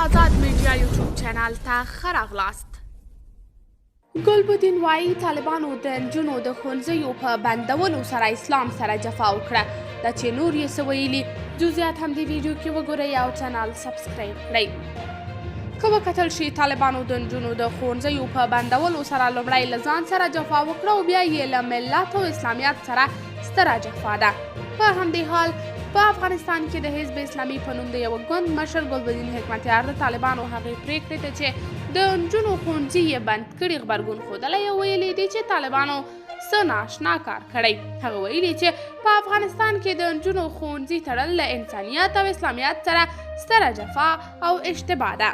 آزاد میډیا یوټیوب چینل ته ښه راغلاست. ګلبدین وایي طالبانو د نجونو د ښوونځیو په بندولو سره اسلام سره جفا وکړه. دا چې نور یې څه ویلي جزئیات هم دې ویډیو کې وګورئ او چینل سبسکرایب کړئ. که وکتل شي طالبانو د نجونو د ښوونځیو په بندولو سره لومړی له ځان سره جفا وکړه او بیا یې له ملت او اسلامیت سره ستره جفا ده. په همدې حال په افغانستان کې د حزب اسلامي په نوم د یوه ګوند مشر ګلبدین حکمتیار د طالبانو هغې پرېکړې ته چې د نجونو ښوونځي یې بند کړي غبرګون ښودلی او ویلي دي چې طالبانو څه نااشنا کار کړی. هغه ویلي چې په افغانستان کې د نجونو ښوونځي تړل له انسانیت او اسلامیت سره ستره جفا او اشتباه ده.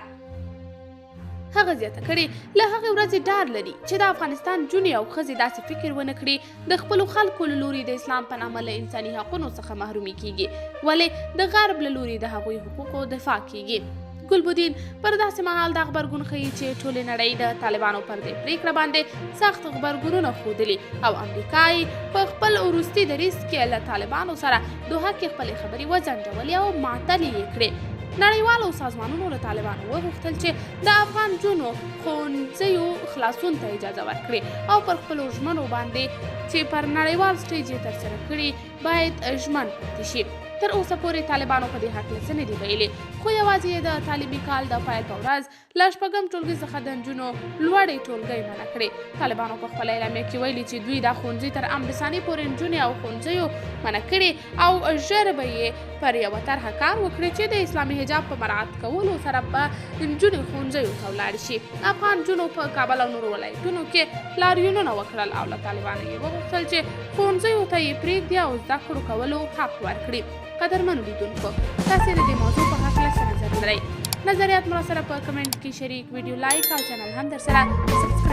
هغه زیاته کړې له هغې ورځې ډار لري چې د افغانستان نجونې او ښځې داسې فکر ونه کړي د خپلو خلکو له لوري د اسلام په نامه له انساني حقونو څخه محرومي کیږي ولې د غرب له لوري د هغوی حقوقو دفاع کیږي. ګلبدین پر داسې مهال دا غبرګون ښیي چې ټولې نړۍ د طالبانو پر دې پرېکړه باندې سخت غبرګونونه ښودلي او امریکا یې په خپل وروستي دریځ کې له طالبانو سره دوحه کې خپلې خبرې وځنډولې او معطلې یې کړې. نړیوالو سازمانونو له طالبانو وغوښتل چې د افغان نجونو ښوونځیو خلاصون ته اجازه ورکړي او پر خپلو ژمنو باندې چې پر نړیوال سټیج یې ترسره کړي باید ژمن پاتې شي. تر اوسه پورې طالبانو په دې هکله څه نه دي ویلي خو یوازې یې د تعلیمي کال د پیل په ورځ له شپږم ټولګي څخه د نجونو لوړې ټولګۍ منع کړې. طالبانو په خپله اعلامیه کې ویلي چې دوی دا ښوونځي تر امر ثاني پورې نجونې او ښوونځیو منع کړي او ژر به یې پر یوه طرحه کار وکړي چې د اسلامي حجاب په مراعات کولو سره به نجونې ښوونځیو ته ولاړې شي. افغان نجونو په کابل او نورو ولایتونو کې لاریونونه وکړل او له طالبانو یې وغوښتل چې ښوونځیو ته یې پرېږدي او زده کړو کولو حق ورکړي. قدرمنو لیدونکو تاسې د دې موضوع په هکله څه نظر لرئ؟ نظریات مو راسره په کمنټ کې شریک، ویډیو لایک او چینل هم درسره سبسکرایب